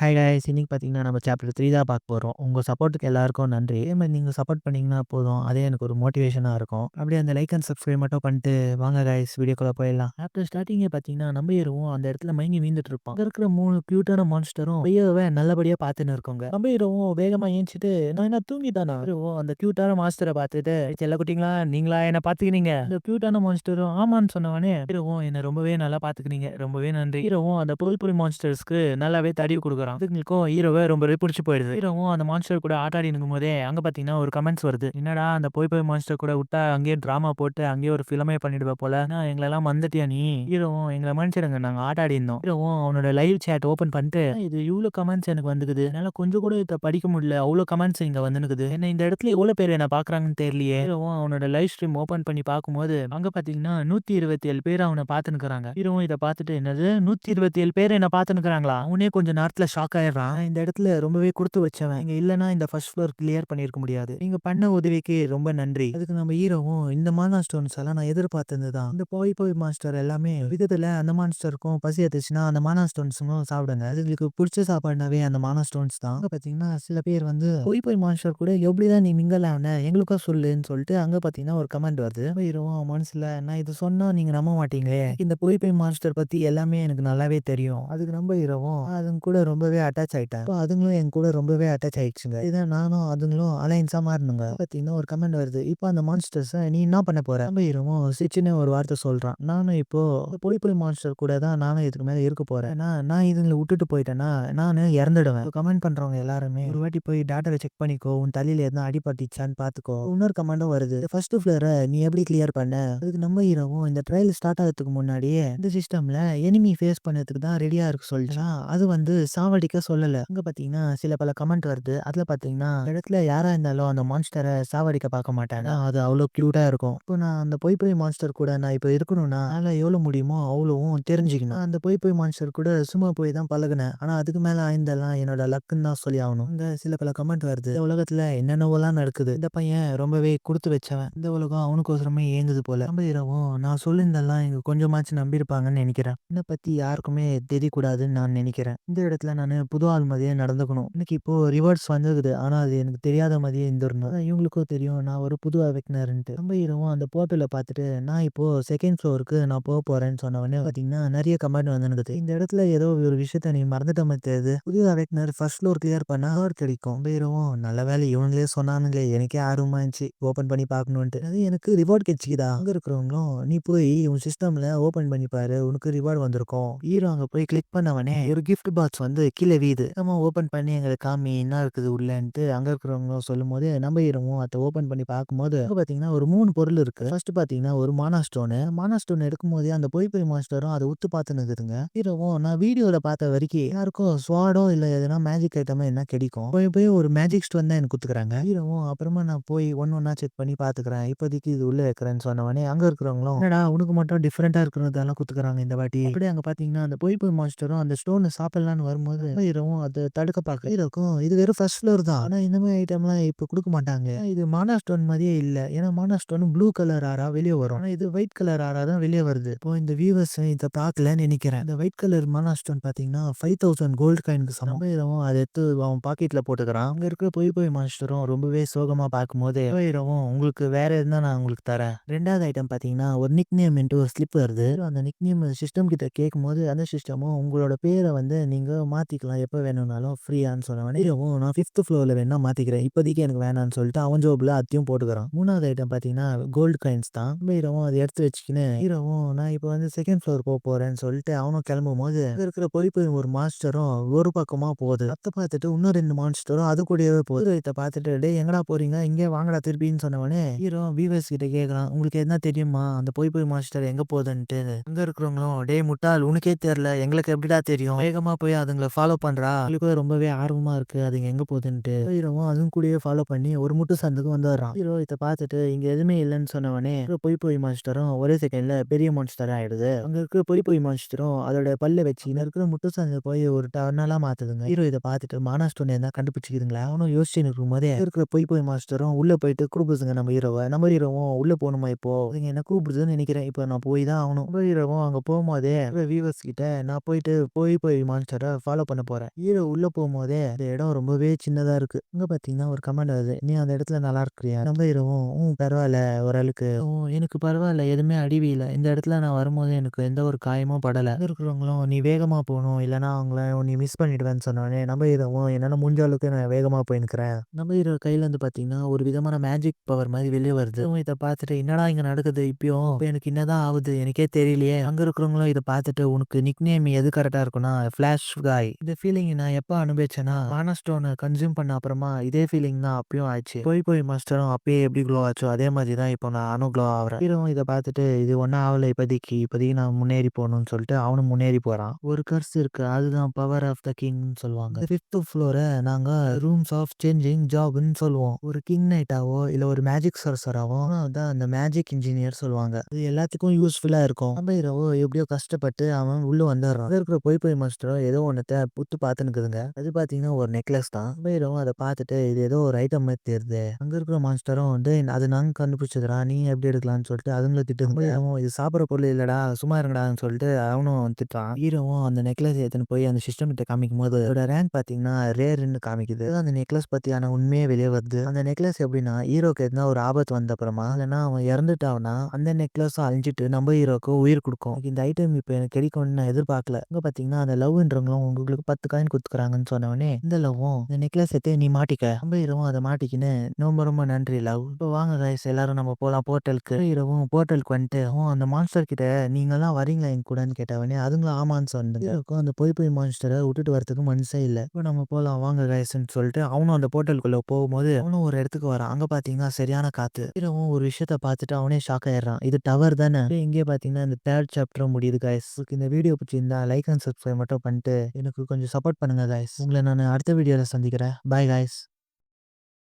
Hi guys இன்னைக்கு பார்த்தீங்கன்னா நம்ம சாப்டர் 3 தான் பார்க்க போறோம். உங்க சப்போர்ட்டுக்கு எல்லாருக்கும் நன்றி. இதே மாரி நீங்க சப்போர்ட் பண்ணீங்கன்னா போதும். அதே எனக்கு ஒரு மோட்டிவேஷனா இருக்கும். அப்படியே அந்த லைக் அண்ட் சப்ஸ்கிரைப் மட்டும் பண்ணிட்டு வாங்க காய்ஸ் வீடியோக்குள்ள போயிடலாம். சாப்டர் ஸ்டார்ட்டிங்கே பார்த்தீங்கன்னா நம்ம ஹீரோவும் அந்த இடத்துல மயங்கி வீழ்ந்துட்டு இருப்பான். அங்க இருக்கிற 3 கியூட்டான மான்ஸ்டரும் ஹீரோவை நல்லபடியா பார்த்துன்னு இருக்குங்க. நம்ம ஹீரோவும் வேகமா ஏஞ்சிட்டு நான் என்ன தூங்கிட்டானா? ஹீரோவும் அந்த கியூட்டான மான்ஸ்டரை பார்த்துட்டு செல்லக்குட்டிங்களா நீங்களா என்ன பார்த்துக்கிறீங்க? அந்த கியூட்டான மான்ஸ்டரும் ஆமான்னு சொன்னவனே ஹீரோவும் என்ன ரொம்பவே நல்லா பார்த்துக்கிறீங்க. ரொம்பவே நன்றி. ஹீரோவும் அந்த பொல் பொல் மான்ஸ்டர்ஸ்க்கு நல்லாவே தடவி கொடுக்குறான். அதுங்களுக்கும் ஹீரோவை ரொம்பவே பிடிச்சு போயிடுது. ஹீரோவும் அந்த மான்ஸ்டர் கூட ஆட்டாடி இருக்கும் போதே அங்க பாத்தீங்கன்னா ஒரு கமெண்ட்ஸ் வருது. என்னடா அந்த போய் போய் மான்ஸ்டர் கூட விட்டா அங்கேயே டிராமா போட்டு அங்கேயே ஒரு ஃபிலிமே பண்ணிடுவ போல. எங்களெல்லாம் மறந்துட்டியா நீ? ஹீரோவும் எங்களை மன்னிச்சிடுங்க நாங்க ஆட்டாடி இருந்தோம். ஹீரோவும் அவனோட லைவ் சேட் ஓபன் பண்ணிட்டு இது இவ்வளவு கமெண்ட்ஸ் எனக்கு வந்துக்குது. என்னால கொஞ்சம் கூட இதை படிக்க முடியல. அவ்வளவு கமெண்ட்ஸ் இங்க வந்துனுக்குது. என்ன இந்த இடத்துல எவ்வளவு பேர் என்ன பாக்குறாங்கன்னு தெரியலையே. ஹீரோவும் அவனோட லைவ் ஸ்ட்ரீம் ஓபன் பண்ணி பார்க்கும்போது அங்க பாத்தீங்கன்னா 127 பேர் அவனை பாத்துனுக்குறாங்க. ஹீரோவும் இதை பார்த்துட்டு என்னது 127 பேர் என்ன பாத்துனுக்குறாங்களா? அவனே கொஞ்ச நேரத்துல ஷாக் ஆயிடுறான். இந்த இடத்துல ரொம்பவே கொடுத்து வச்சவன். இங்க இல்லனா இந்த ஃபர்ஸ்ட் ஃப்ளோர் கிளியர் பண்ணியிருக்க முடியாது. நீங்க பண்ண உதவிக்கு ரொம்ப நன்றி. அதுக்கு நம்ம ஹீரோவும் இந்த மானா ஸ்டோன்ஸ் எல்லாம் நான் எதிர்பார்த்தது தான். இந்த போய் போய் மாஸ்டர் எல்லாமே விதத்துல அந்த மான்ஸ்டருக்கும் பசி எடுத்துச்சுன்னா அந்த மானா ஸ்டோன்ஸும் சாப்பிடுங்க. அதுங்களுக்கு பிடிச்ச சாப்பாடுனாவே அந்த மானா ஸ்டோன்ஸ் தான். அங்க பாத்தீங்கன்னா சில பேர் வந்து போய் போய் மான்ஸ்டர் கூட எப்படிதான் நீ மிங்கல் ஆன எங்களுக்கா சொல்லுன்னு சொல்லிட்டு அங்க பாத்தீங்கன்னா ஒரு கமெண்ட் வருது. ஹீரோவும் அவன் மனசுல நான் இது சொன்னா நீங்க நம்ப மாட்டீங்களே. இந்த போய் போய் மான்ஸ்டர் பத்தி எல்லாமே எனக்கு நல்லாவே தெரியும். அதுக்கு நம்ம ஹீரோவும் அதுங்க கூட ரொம்பவே அட்டாச் ஆயிட்டேன். இப்போ அதுங்களும் என் கூட ரொம்பவே அட்டாச் ஆயிடுச்சுங்க. இதான் நானும் அதுங்களும் அலைன்ஸா மாறணுங்க. பாத்தீங்கன்னா ஒரு கமெண்ட் வருது. இப்போ அந்த மான்ஸ்டர்ஸ் நீ என்ன பண்ண போற? நம்ம ஹீரோவும் சிச்சுன்னு ஒரு வார்த்தை சொல்றான். நானும் இப்போ புலி புலி மான்ஸ்டர் கூட தான் நானும் இதுக்கு மேல இருக்க போறேன். நான் இதுங்களை விட்டுட்டு போயிட்டேன்னா நானு இறந்துடுவேன். கமெண்ட் பண்றவங்க எல்லாருமே ஒரு வாட்டி போய் டாட்டாவை செக் பண்ணிக்கோ. உன் தலையில எதுவும் அடிபட்டுச்சான்னு பாத்துக்கோ. இன்னொரு கமெண்டும் வருது. ஃபர்ஸ்ட் ஃபிளோரை நீ எப்படி கிளியர் பண்ண? அதுக்கு நம்ம ஹீரோவும் இந்த ட்ரையல் ஸ்டார்ட் ஆகிறதுக்கு முன்னாடியே இந்த சிஸ்டம்ல எனிமி ஃபேஸ் பண்ணதுக்கு தான் ரெடியா இருக்கு சொல்லிட்டு அது வந்து சாவடிக்க சொல்லல. அங்க பாத்தீங்கன்னா சில பல கமெண்ட் வருது. அதுல பாத்தீங்கன்னா இந்த இடத்துல யாரா இருந்தாலும் அந்த மான்ஸ்டரை சாவடிக்க பார்க்க மாட்டாங்க. அது அவ்வளவு கியூட்டா இருக்கும். இப்போ நான் அந்த பொய் பொய் மான்ஸ்டர் கூட நான் இப்போ இருக்கணும்னா அதனால எவ்வளவு முடியுமோ அவ்வளவும் தெரிஞ்சுக்கணும். நான் அந்த பொய் பொய் மான்ஸ்டர் கூட சும்மா போய் தான் பழகுனேன். ஆனா அதுக்கு மேல ஆய்ந்தெல்லாம் என்னோட லக்குன்னு தான் சொல்லி ஆகணும். இந்த சில பல கமெண்ட் வருது. இந்த உலகத்துல என்னென்னவெல்லாம் நடக்குது. இந்த பையன் ரொம்பவே கொடுத்து வச்சவன். இந்த உலகம் அவனுக்கோசரமே ஏங்குது போல. நம்ம இரவும் நான் சொல்லியிருந்தெல்லாம் இங்க கொஞ்சமாச்சும் நம்பியிருப்பாங்கன்னு நினைக்கிறேன். என்னை பத்தி யாருக்குமே தெரியக்கூடாதுன்னு நான் நினைக்கிறேன். இந்த இடத்துல நான் புது ஆள் மாதிரியே நடந்துக்கணும். எனக்கு இப்போ ரிவார்ட்ஸ் வந்துருக்குது. ஆனா அது எனக்கு தெரியாத மாதிரியே இருந்துடணும். இவங்களுக்கும் தெரியும் நான் ஒரு புது அவைக்னர்ன்ட்டு. நம்ம ஹீரோவும் அந்த போர்ட்டலை பார்த்துட்டு நான் இப்போ செகண்ட் ஃப்ளோருக்கு நான் போக போறேன்னு சொன்னவொடனே பாத்தீங்கன்னா நிறைய கமெண்ட் வந்துருக்குது. இந்த இடத்துல ஏதோ ஒரு விஷயத்த நீ மறந்துட்ட மாதிரி தெரியுது. புது அவைக்னர் ஃபர்ஸ்ட் ஃப்ளோர் கிளியர் பண்ணா ஹார்ட் கிடைக்கும். நம்ம ஹீரோவும் நல்ல வேலை இவங்களே சொன்னானுங்களே எனக்கே ஆர்வமா இருந்துச்சு ஓபன் பண்ணி பார்க்கணுன்ட்டு. அது எனக்கு ரிவார்ட் கிடைச்சிக்குதா? அங்க இருக்கிறவங்களும் நீ போய் உன் சிஸ்டம்ல ஓபன் பண்ணி பாரு உனக்கு ரிவார்ட் வந்திருக்கும். ஹீரோ அங்க போய் கிளிக் பண்ணவனே ஒரு கிஃப்ட் பாக்ஸ் வந்து கீழே வீது. நம்ம ஓபன் பண்ணி எங்களுக்கு காமி என்ன இருக்குது உள்ளன்ட்டு அங்க இருக்கிறவங்களும் சொல்லும் போது நம்ம ஹீரோவும் அதை ஓபன் பண்ணி பார்க்கும்போது அங்க பாத்தீங்கன்னா ஒரு 3 பொருள் இருக்கு. ஃபர்ஸ்ட் பாத்தீங்கன்னா ஒரு மானா ஸ்டோன் எடுக்கும் போதே அந்த பொய் பொய் மாஸ்டரும் அதை உத்து பார்த்துன்னு இருக்குதுங்க. ஹீரோவும் நான் வீடியோல பார்த்த வரைக்கும் யாருக்கும் ஸ்வாடோ இல்ல எதனா மேஜிக் ஐட்டமா என்ன கிடைக்கும். போய் போய் ஒரு மேஜிக் ஸ்டோன் தான் எனக்கு குத்துக்கிறாங்க. ஹீரோவும் அப்புறமா நான் போய் ஒன்னா செக் பண்ணி பாத்துக்கிறேன். இப்போதைக்கு இது உள்ள வைக்கிறேன்னு சொன்னவனே அங்க இருக்கிறவங்களும் என்னடா உனக்கு மட்டும் டிஃபரெண்டா இருக்கிறதெல்லாம் குத்துக்கிறாங்க இந்த வாட்டி. அப்படியே அங்க பாத்தீங்கன்னா அந்த பொய் பொய் மாஸ்டரும் அந்த ஸ்டோனை சாப்பிடலான்னு வரும்போது ஹீரோவும் அதை தடுக்க பார்க்க ஹீரோக்கும் இது வெறும் ஃபர்ஸ்ட் ஃப்ளோர் தான். ஆனா இந்த மாதிரி ஐட்டம்லாம் இப்ப கொடுக்க மாட்டாங்க. இது மானா ஸ்டோன் மாதிரியே இல்ல. ஏன்னா மானா ஸ்டோன் ப்ளூ கலர் ஆரா வெளியே வரும். ஆனா இது ஒயிட் கலர் ஆரா தான் வெளியே வருது. இப்போ இந்த வியூவர்ஸ் இதை பார்க்கலன்னு நினைக்கிறேன். இந்த ஒயிட் கலர் மானா ஸ்டோன் பாத்தீங்கன்னா 5000 கோல்டு காயினுக்கு சமம். ஹீரோவும் அதை எடுத்து அவன் பாக்கெட்ல போட்டுக்கிறான். அங்க இருக்கிற பொய் பொய் மாஸ்டரும் ரொம்பவே சோகமா பார்க்கும்போது ஹீரோவும் உங்களுக்கு வேற எதுனா நான் உங்களுக்கு தரேன். ரெண்டாவது ஐட்டம் பாத்தீங்கன்னா ஒரு நிக் நேம் ஒரு ஸ்லிப் வருது. அந்த நிக் நேம் சிஸ்டம் கிட்ட கேட்கும்போது அந்த சிஸ்டமும் உங்களோட பேரை வந்து நீங்க மாத்திக்கலாம் எப்ப வேணும்னாலும் ஃப்ரீயான்னு சொன்னவனே ஹீரோவும் நான் 5th ஃப்ளோர்ல வேணா மாத்திக்கிறேன் இப்போதைக்கு எனக்கு வேணாம்னு சொல்லிட்டு அவன் ஜோப்ல அதையும் போட்டுக்கிறான். மூணாவது ஐட்டம் பாத்தீங்கன்னா கோல்டு காயின்ஸ் தான். ஹீரோவும் அதை எடுத்து வச்சுக்கின்னு ஹீரோவும் நான் இப்போ வந்து செகண்ட் ஃப்ளோர் போக போறேன்னு சொல்லிட்டு அவனும் கிளம்பும் போது அங்க இருக்கிற பொய் பொய் ஒரு மாஸ்டரும் ஒரு பக்கமா போகுது. அதை பார்த்துட்டு இன்னும் 2 மான்ஸ்டரும் அது கூடவே போகுது. இதை பார்த்துட்டு டே எங்கடா போறீங்க இங்கே வாங்கடா திருப்பின்னு சொன்னவனே ஹீரோ வீவர்ஸ் கிட்ட கேட்கறான் உங்களுக்கு என்ன தெரியுமா அந்த பொய் பொய் மாஸ்டர் எங்க போகுதுன்ட்டு. அங்க இருக்கிறவங்களும் டே முட்டாள் உனக்கே தெரியல எங்களுக்கு எப்படிடா தெரியும் வேகமா போய் அதுங்களை ஃபாலோ பண்றா உங்களுக்கு ரொம்பவே ஆர்வமா இருக்கு அதுங்க எங்க போகுதுன்ட்டு. ஹீரோவும் அதுவும் கூடயே ஃபாலோ பண்ணி ஒரு முட்டு சந்துக்கு வந்துடுறான். ஹீரோ இதை பார்த்துட்டு இங்க எதுவுமே இல்லைன்னு சொன்னவனே பொய் பொய் மாஸ்டரும் ஒரே செகண்ட்ல பெரிய மான்ஸ்டர் ஆயிடுது. அங்க இருக்க பொய் பொய் மான்ஸ்டரும் அதோட பல்ல வச்சு இங்க இருக்கிற முட்டு சந்து போய் ஒரு டர்னலா மாத்துதுங்க. ஹீரோ இதை பார்த்துட்டு மானா ஸ்டோன் என்ன கண்டுபிடிச்சிக்கிறீங்களா அவனும் யோசிச்சு இருக்கும் போதே இருக்கிற பொய் பொய் மாஸ்டரும் உள்ள போயிட்டு கூப்பிடுதுங்க நம்ம ஹீரோவை. நம்ம ஹீரோவும் உள்ள போகணுமா இப்போ அதுங்க என்ன கூப்பிடுதுன்னு நினைக்கிறேன். இப்போ நான் போய் தான் ஆகணும். நம்ம ஹீரோவும் அங்க போகும்போதே வியூவர்ஸ் கிட்ட நான் போயிட்டு போய் போய் மான்ஸ்டரை ஃபாலோ பண்ண போறேன். ஹீரோ உள்ள போகும்போதே இந்த இடம் ரொம்பவே சின்னதா இருக்கு. அங்க பார்த்தீங்கன்னா ஒரு கமெண்ட் வருது. நீ அந்த இடத்துல நல்லா இருக்கிறியா? நம்ம ஹீரோவும் பரவாயில்ல ஓரளவுக்கு. எனக்கு பரவாயில்ல எதுவுமே அடிவியில. இந்த இடத்துல நான் வரும்போது எனக்கு எந்த ஒரு காயமும் படல. அங்க இருக்கிறவங்களும் நீ வேகமா போணும். இல்லன்னா அவங்கள நீ மிஸ் பண்ணிடுவேன்னு சொன்னோனே நம்ம ஹீரோவும் என்னால முடிஞ்ச அளவுக்கு நான் வேகமா போய்னுக்கிறேன். நம்ம ஹீரோ கையில இருந்து பார்த்தீங்கன்னா ஒரு விதமான மேஜிக் பவர் மாதிரி வெளிய வருது. இத பார்த்துட்டு என்னடா இங்க நடக்குது இப்பயும்? இப்ப எனக்கு என்னதான் ஆவுது எனக்கே தெரியலையே. அங்க இருக்கிறவங்களும் இத பார்த்துட்டு உனக்கு நிக் நேம் எது கரெக்ட்டா இருக்கும்னா ஃபிளாஷ் காய். இந்த ஃபீலிங் நான் எப்ப அனுபவிச்சேன்னா மானா ஸ்டோன கன்சியூம் பண்ண அப்புறமா இதே ஃபீலிங் தான் அப்பயும் ஆச்சு. போய் போய் மாஸ்டரும் அப்பயே எப்படி க்ளோ ஆச்சோ அதே மாதிரி தான் இப்போ நானும் க்ளோ ஆகுறேன். ஹீரோவும் இத பார்த்துட்டு இது ஒண்ணும் ஆவல இப்போதைக்கு. இப்போதைக்கு நான் முன்னேறி போகணும்னு சொல்லிட்டு அவனும் முன்னேறி போறான். ஒரு கர்ஸ் இருக்கு. அதுதான் பவர் ஆஃப் த கிங்ன்னு சொல்லுவாங்க. இந்த 5th ஃப்ளோர நாங்க ரூம்ஸ் ஆஃப் சேஞ்சிங் ஜாப்ன்னு சொல்லுவோம். ஒரு கிங் நைட்டாவோ இல்ல ஒரு மேஜிக் சர்சராவோ அதான் அந்த மேஜிக் இன்ஜினியர் சொல்லுவாங்க. இது எல்லாத்துக்கும் யூஸ்ஃபுல்லா இருக்கும். நம்ம ஹீரோவோ எப்படியோ கஷ்டப்பட்டு அவன் உள்ள வந்துடுறான். அங்க இருக்கிற போய் போய் மாஸ்டரோ ஏதோ ஒன்னத்த புத்து பார்த்துன்னுக்குதுங்க. அது பார்த்தீங்கன்னா ஒரு நெக்லஸ் தான். நம்ம ஹீரோவும் அதை பார்த்துட்டு இது ஏதோ ஒரு ஐட்டம் மாதிரி தெரியுது. அங்க இருக்கிற மாஸ்டரும் அது நாங்க கண்டுபிடிச்சதுடா நீ எப்படி எடுக்கலாம்னு சொல்லிட்டு அதுங்களை திட்டு இது சாப்பிட்ற பொருள் இல்லடா சும்மா இருங்கடான்னு சொல்லிட்டு அவனும் திட்டான். ஹீரோவும் அந்த நெக்லஸ் எடுத்துன்னு போய் அந்த சிஸ்டம் கிட்ட காமிக்கும் போது அதோட ரேங்க் பார்த்தீங்கன்னா ரேர்ன்னு காமிக்குது. அந்த நெக்லஸ் பத்தியான உண்மையே வெளியே வருது. அந்த நெக்லஸ் எப்படின்னா ஹீரோக்கு எதுனா ஒரு ஆபத்து வந்த அப்புறமா இல்லைன்னா அவன் இறந்துட்டான்னா அந்த நெக்லஸும் அழிஞ்சிட்டு நம்ம ஹீரோக்கு உயிர் கொடுக்கும். இந்த ஐட்டம் இப்போ எனக்கு கிடைக்கும்னு நான் எதிர்பார்க்கல. இங்க பார்த்தீங்கன்னா அந்த லவ்ன்றவங்களும் உங்களுக்கு 10 காயின் கொடுத்துக்கிறாங்கன்னு சொன்னவொடனே இந்த லவ்வும் இந்த நெக்லஸ் எடுத்து நீ மாட்டிக்க. நம்ம ஹீரோவும் அதை மாட்டிக்கின்னு ரொம்ப ரொம்ப நன்றி லவ். இப்போ வாங்க கைஸ் எல்லாரும் நம்ம போலாம் போர்ட்டலுக்கு. ஹீரோவும் போர்ட்டலுக்கு வந்துட்டு அந்த மான்ஸ்டர் கிட்ட நீங்கெல்லாம் வரீங்களா என் கூடன்னு கேட்டவனே அதுங்களும் ஆமான்னு சொன்னது. ஹீரோக்கும் அந்த போய் போய் மான்ஸ்டரை விட்டுட்டு வரதுக்கு மனசே இல்லை. இப்போ நம்ம போலாம் வாங்க கைஸ்ன்னு சொல்லிட்டு அவனும் அந்த போர்ட்டலுக்குள்ள போகும்போது அவனும் ஒரு இடத்துக்கு வரான். அங்க பாத்தீங்கன்னா சரியான காத்து. ஹீரோவும் ஒரு விஷயத்த பார்த்துட்டு அவனே ஷாக் ஆயிடுறான். இது டவர் தானே. இங்கே பாத்தீங்கன்னா இந்த 3rd சாப்டரும் முடியுது கைஸ். இந்த வீடியோ பிடிச்சிருந்தா லைக் அண்ட் சப்ஸ்கிரைப் மட்டும் பண்ணிட்டு எனக்கு கொஞ்சம் சப்போர்ட் பண்ணுங்க கைஸ். உங்களை நான் அடுத்த வீடியோல சந்திக்கிறேன். Bye guys.